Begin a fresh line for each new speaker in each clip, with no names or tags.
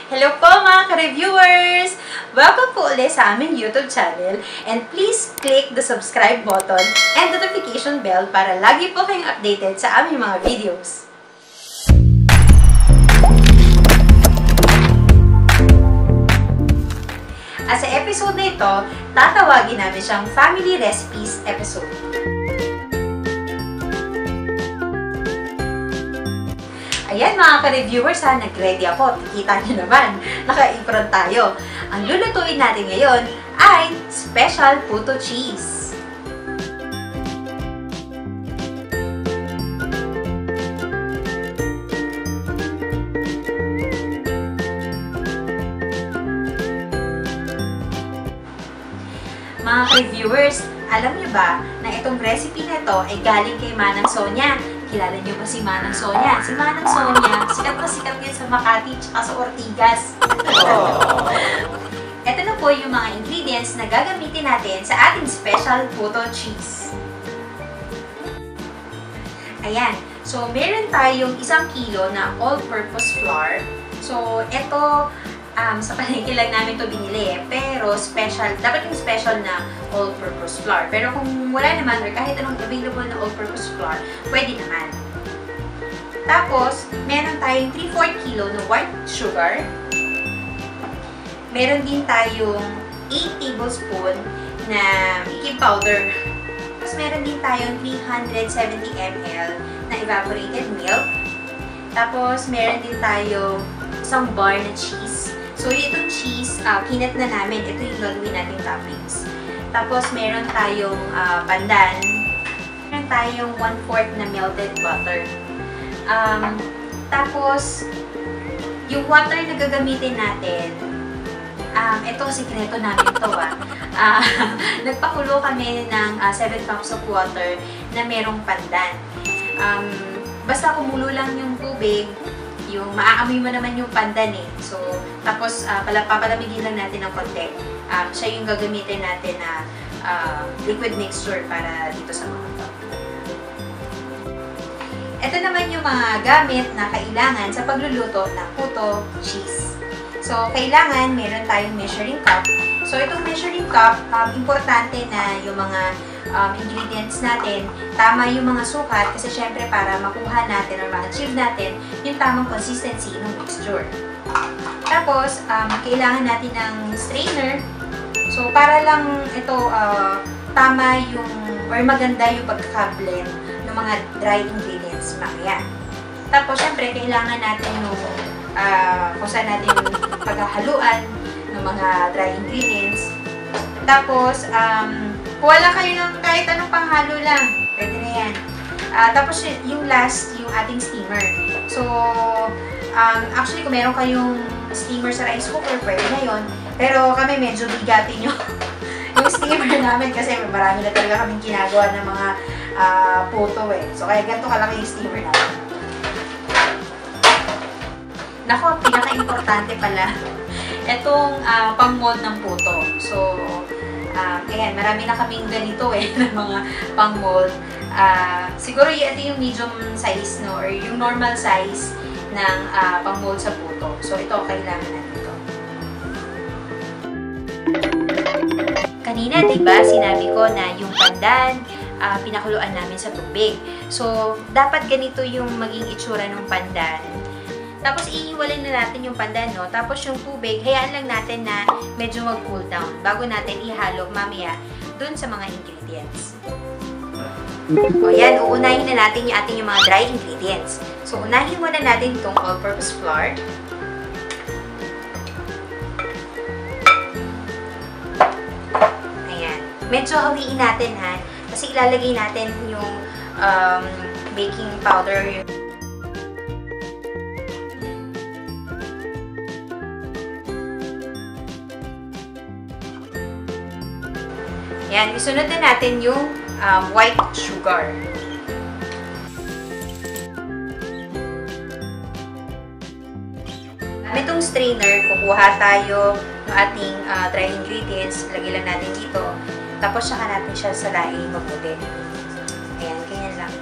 Hello po mga ka-reviewers! Welcome po ulit sa aming YouTube channel and please click the subscribe button and notification bell para lagi po kayong updated sa aming mga videos. At sa episode na ito, tatawagin namin siyang Family Recipes episode. Ayan mga ka-reviewers ha, nag-ready ako. Kita nyo naman, naka-apron tayo. Ang lulutuin natin ngayon ay special puto cheese. Mga ka-reviewers, alam nyo ba na itong recipe na ito ay galing kay Manang Sonia? Kilala niyo ba si Manang Sonia? Si Manang Sonia, sikat na sikat yun sa Makati at sa Ortigas. Ito na po yung mga ingredients na gagamitin natin sa ating special puto cheese. Ayan. So, meron tayong 1 kilo na all-purpose flour. So, ito, sa palengke lang namin ito binili pero special, dapat yung special na all-purpose flour. Pero kung wala naman or kahit anong available na all-purpose flour, pwede naman. Tapos, meron tayong 3/4 kilo na white sugar. Meron din tayong 8 tablespoon na baking powder. Tapos, meron din tayong 370 ml na evaporated milk. Tapos, meron din tayong isang bar na cheese. So, itong cheese, kinat na namin. Ito yung gagawin nating toppings. Tapos, meron tayong pandan. Meron tayong 1/4 na melted butter. Tapos, yung water na gagamitin natin, ito, sikreto namin ito nagpakulo kami ng 7 cups of water na merong pandan. Basta kumulo lang yung tubig, yung maaamoy mo naman yung pandan eh. So, tapos papalamigin lang natin ng konti. Siya yung gagamitin natin na liquid mixture para dito sa mga to. Ito naman yung mga gamit na kailangan sa pagluluto ng puto cheese. So, kailangan meron tayong measuring cup. So, itong measuring cup, importante na yung mga ingredients natin, tama yung mga sukat kasi syempre para makuha natin or ma-achieve natin yung tamang consistency ng mixture. Tapos, kailangan natin ng strainer. So, para lang ito tama yung or maganda yung pagkaka-blend ng mga dry ingredients mamaya. Tapos, syempre, kailangan natin yung kung saan natin paghahaluan ng mga dry ingredients. Tapos, kung wala kayo ng kahit anong panghalo lang, pwede na yan. Tapos, yung last, yung ating steamer. So, actually, kung meron kayong steamer sa rice cooker, pwede na yun. Pero kami medyo bigatin yung steamer namin kasi marami na talaga kaming ginagawa ng mga puto eh. So, kaya ganito kalaki yung steamer namin. Nako, pinaka-importante pala itong pang-mold ng puto. So, ayan, marami na kaming ganito eh, ng mga pang-mold. Siguro ito yung medium size, no? Or yung normal size ng pang-mold sa puto. So, ito, kailangan natin ito. Kanina, diba, sinabi ko na yung pandan, pinakuluan namin sa tubig. So, dapat ganito yung maging itsura ng pandan. Tapos, iiwalin na natin yung pandan, no? Tapos, yung tubig, hayaan lang natin na medyo mag-cool down bago natin ihalo mamaya dun sa mga ingredients. O, yan. Uunahin na natin yung ating mga dry ingredients. So, unahin muna natin itong all-purpose flour. Ayan. Medyo hawiin natin, ha? Kasi ilalagay natin yung baking powder. Yan, isunod na natin yung white sugar. Itong strainer, kukuha tayo ng ating dry ingredients, lagay lang natin dito. Tapos, saka natin siya salain mabuti. Ayan, ganyan lang.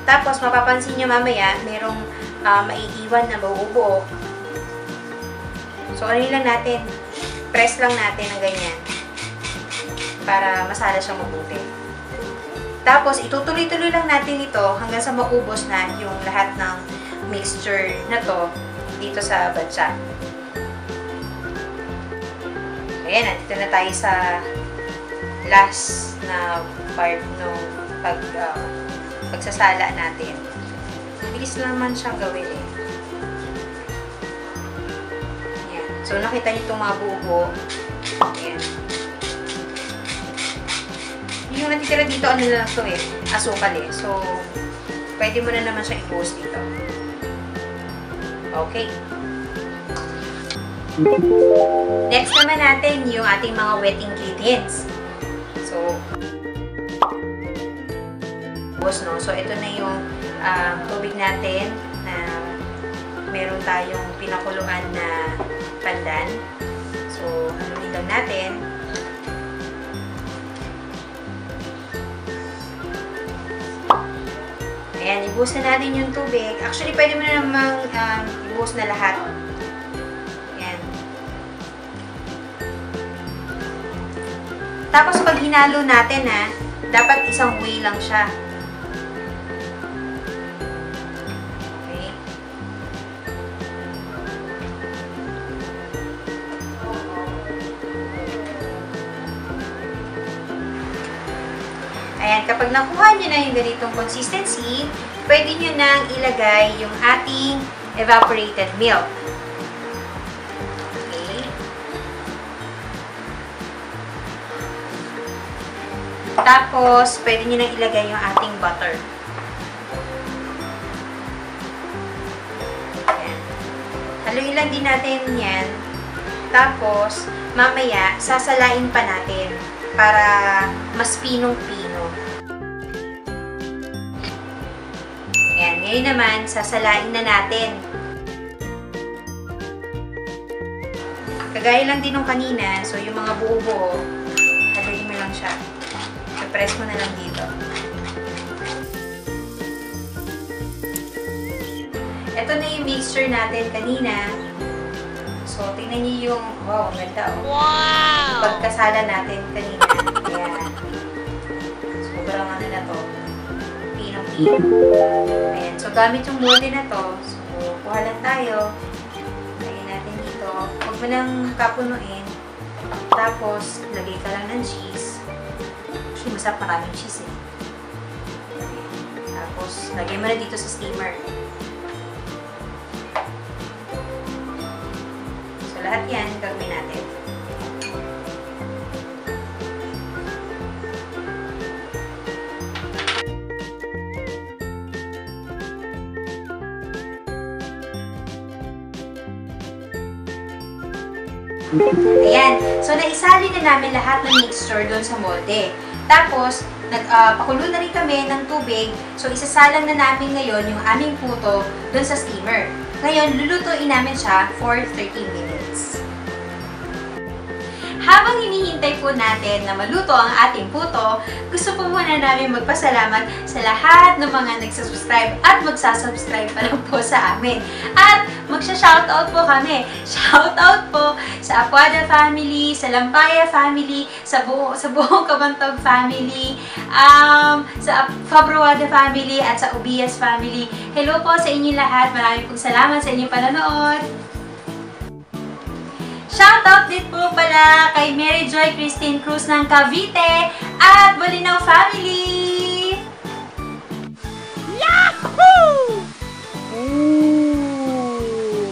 Tapos, mapapansin nyo mamaya, merong maiiwan na buo-buo. So, ano lang natin, press lang natin ng ganyan para masala siyang mabuti. Tapos, itutuloy-tuloy lang natin ito hanggang sa maubos na yung lahat ng mixture na to dito sa batsa. Ayan, nandito na tayo sa last na part ng pagsasala natin. Bilis naman siyang gawin eh. Ayan. So, nakita niyo itong mga buo-buo. Ayan. Yung natitira dito, ano na lang ito eh, asukal eh. So, pwede mo na naman siyang i-post dito. Okay. Next naman natin yung ating mga wet ingredients. So, no? So, ito na yung tubig natin na meron tayong pinakuluan na pandan. So, haluin lang natin. Ayan, ibuhos na natin yung tubig. Actually, pwede mo na namang ibuhos na lahat. Ayan. Tapos, pag hinalo natin, dapat isang way lang siya. Okay. Ayan, kapag nakuha nyo na yung ganitong consistency, pwede nyo nang ilagay yung ating evaporated milk. Okay. Tapos, pwede nyo nang ilagay yung ating butter. Ayan. Haluin lang din natin yan. Tapos, mamaya, sasalain pa natin para mas pinong-pino. Ayan, ngayon naman, sasalain na natin. Kagaya lang din nung kanina, so yung mga buo-buo, haluin mo lang siya. I-press mo na lang dito. Ito na yung mixture natin kanina. So, tingnan niyo yung, wow, ganda oh. Wow! Pagkasala natin kanina. Ayan. Sobrang ano na to. Pinong-pino. Ayan. So, gamit yung molde na to. So, kuha lang tayo. Lagyan natin dito. Huwag mo nang kapunuin. Tapos, lagay ka lang ng cheese. Actually, masarap maraming cheese eh. Tapos, lagay mo na dito sa steamer. So, lahat yan, gagawin natin. Ayan. So, naisali na namin lahat ng mixture doon sa molde. Tapos, pakulo na rin kami ng tubig. So, isasalang na namin ngayon yung aming puto doon sa steamer. Ngayon, lulutuin namin siya for 30 minutes. Habang hinihintay po natin na maluto ang ating puto, gusto po muna namin magpasalamat sa lahat ng mga nagsasubscribe at magsasubscribe pa lang po sa amin. At magsha-shoutout po kami. Shoutout po sa Apuada family, sa Lampaya family, sa buong Kabantog family, sa Fabruada family, at sa Ubias family. Hello po sa inyo lahat. Maraming pong salamat sa inyong panonood. Shoutout din po pala kay Mary Joy Christine Cruz ng Cavite at Bolinao family! Yahoo! Ooh.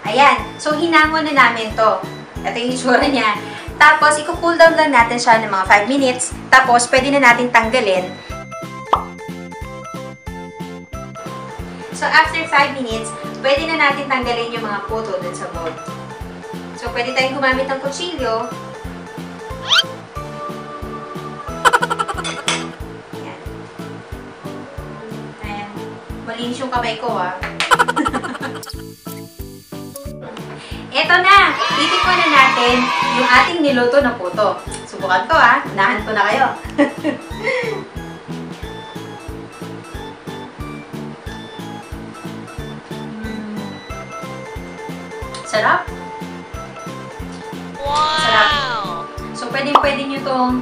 Ayan, so hinangon na namin to. Ito yung itsura niya. Tapos, i-cool down lang natin siya ng mga 5 minutes. Tapos, pwede na natin tanggalin. So, after 5 minutes, pwede na natin tanggalin yung mga puto dun sa mold. So, pwede tayong gumamit ng kutsilyo. Ayan. Ayan. Malinis yung kamay ko, ah. Eto na! Titikman na natin yung ating niluto na puto. Subukan ko ha. Unahan ko na kayo. Sarap.
Wow!
Sarap. So, pwede nyo itong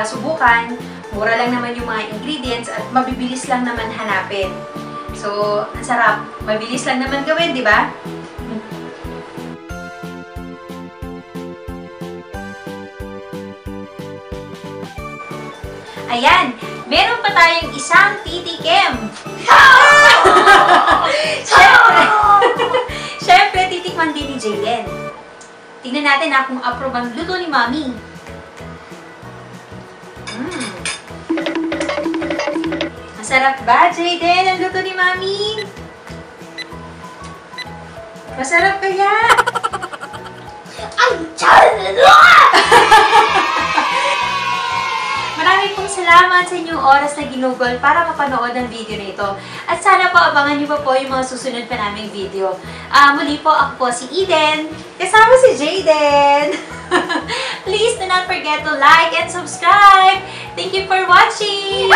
subukan. Mura lang naman yung mga ingredients at mabibilis lang naman hanapin. So, ang sarap. Mabilis lang naman gawin, di ba? Ayan! Meron pa tayong isang titikim! Siyempre, titikman din ni Jayden. Tingnan natin kung approve ang luto ni Mami. Masarap ba, Jayden, ang luto ni Mami? Masarap kaya?
Ang sarap!
Maraming pong salamat sa inyong oras na ginugol para mapanood ang video nito. At sana po abangan niyo pa po yung mga susunod pa naming video. Muli po, ako po si Eden. Kasama si Jayden. Please do not forget to like and subscribe. Thank you for watching!